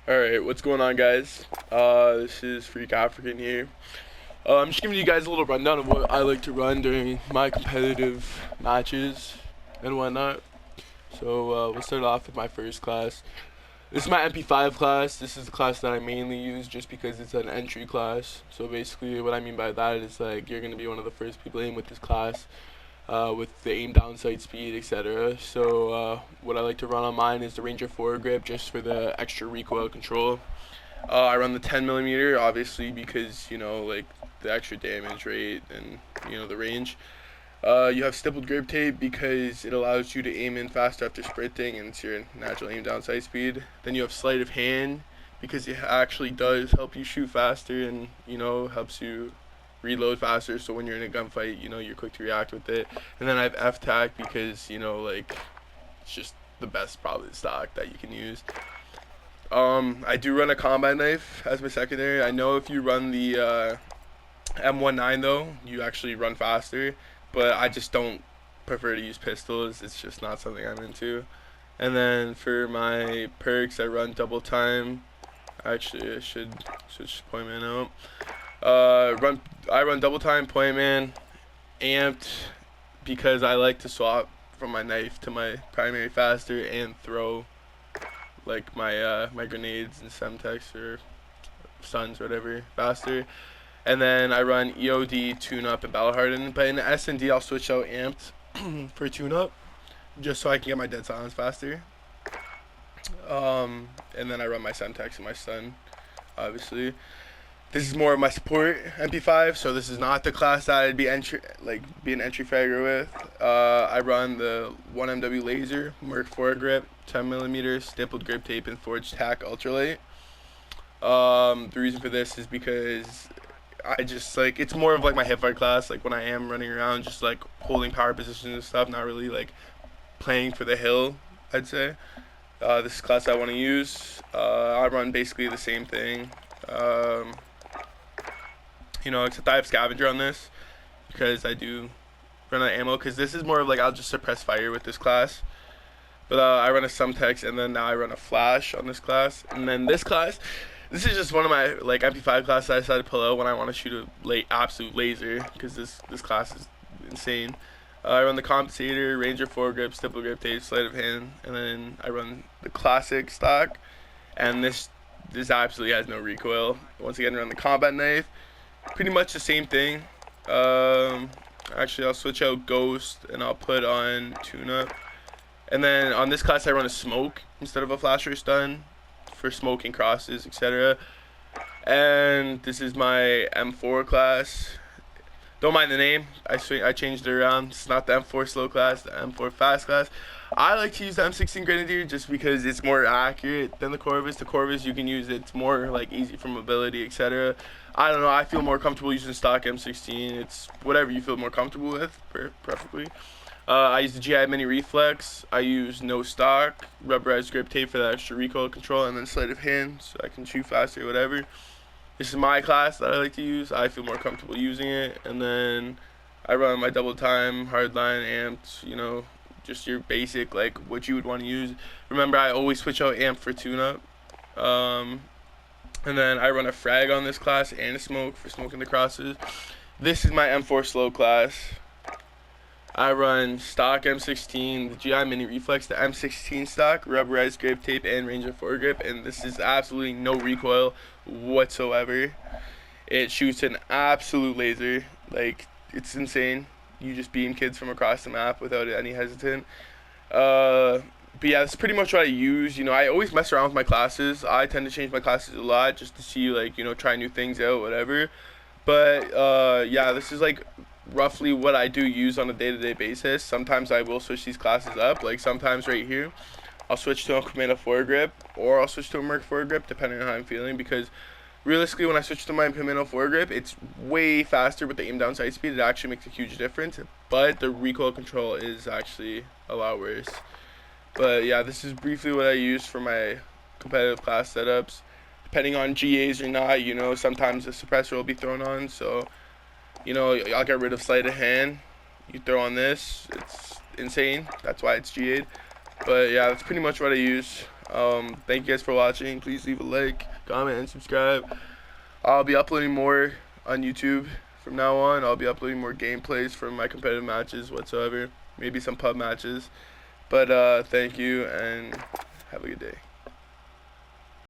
Alright, what's going on, guys? This is Freak African here. I'm just giving you guys a little rundown of what I like to run during my competitive matches and whatnot. So, we'll start off with my first class. This is my MP5 class. This is the class that I mainly use just because it's an entry class. So basically what I mean by that is like you're going to be one of the first people in with this class. With the aim down, sight speed, etc. So what I like to run on mine is the Ranger foregrip just for the extra recoil control. I run the 10mm obviously because like the extra damage rate and the range. You have stippled grip tape because it allows you to aim in faster after sprinting and it's your natural aim down sight speed. Then you have sleight of hand because it actually does help you shoot faster and helps you reload faster, so when you're in a gunfight you're quick to react with it. And then I have F-Tac because like it's just the best probably stock that you can use. I do run a combat knife as my secondary. I know if you run the M19 though, you actually run faster, but I just don't prefer to use pistols. It's just not something I'm into. And then for my perks, I run double time. Actually, I should switch POINTMAN out. I run double time, POINTMAN, amped because I like to swap from my knife to my primary faster and throw like my grenades and semtex or stuns or whatever faster. And then I run EOD, tune up, and battle harden. But in the S&D, I'll switch out amped for tune up just so I can get my dead silence faster. And then I run my semtex and my stun, obviously. This is more of my support MP5, so this is not the class that I'd be an entry fragger with. I run the 1MW laser, Merc foregrip, 10mm, stippled grip tape, and forged tack ultralight. The reason for this is because I just it's more of like my hip fight class. Like when I am running around, just like holding power positions and stuff, not really like playing for the hill, I'd say. This is the class I want to use. I run basically the same thing. Except I have scavenger on this because I do run out of ammo, because this is more of like I'll just suppress fire with this class. But I run a sumtex and then now I run a flash on this class. And then this class, this is just one of my like MP5 classes I decided to pull out when I want to shoot a absolute laser, because this class is insane. I run the compensator, Ranger foregrip, stipple grip tape, sleight of hand, and then I run the classic stock. And this absolutely has no recoil. Once again, I run the combat knife. Pretty much the same thing. Actually, I'll switch out Ghost and I'll put on Tune Up. And then on this class, I run a smoke instead of a flash or stun for smoking crosses, etc. And this is my M4 class. Don't mind the name. I changed it around. It's not the M4 slow class, the M4 fast class. I like to use the M16 Grenadier just because it's more accurate than the Corvus. The Corvus you can use it's more like easy for mobility, etc. I don't know. I feel more comfortable using stock M16. It's whatever you feel more comfortable with, perfectly. I use the GI Mini Reflex. I use no stock, rubberized grip tape for that extra recoil control, and then sleight of hand so I can shoot faster, whatever. This is my class that I like to use. I feel more comfortable using it. And then I run my double time, hardline, amped, just your basic, like what you would want to use. Remember, I always switch out amp for tune-up. And then I run a frag on this class and a smoke for smoking the crosses. This is my M4 slow class. I run stock M16, the GI Mini Reflex, the M16 stock, rubberized grip tape, and Ranger foregrip, and this is absolutely no recoil whatsoever. It shoots an absolute laser, like it's insane. You just beam kids from across the map without any hesitant. But yeah, that's pretty much what I use. I always mess around with my classes. I tend to change my classes a lot just to see try new things out, whatever. But yeah, this is like roughly what I do use on a day-to-day basis. Sometimes I will switch these classes up. Like sometimes right here, I'll switch to a Commando foregrip or I'll switch to a Merc foregrip depending on how I'm feeling, because realistically when I switch to my Commando foregrip, it's way faster with the aim down sight speed. It actually makes a huge difference, but the recoil control is actually a lot worse. But yeah, this is briefly what I use for my competitive class setups. Depending on GAs or not, sometimes the suppressor will be thrown on, so I'll get rid of sleight of hand. You throw on this, it's insane. That's why it's GA'd. But yeah, that's pretty much what I use. Thank you guys for watching. Please leave a like, comment, and subscribe. I'll be uploading more on YouTube from now on. I'll be uploading more gameplays from my competitive matches whatsoever. Maybe some pub matches. But thank you and have a good day.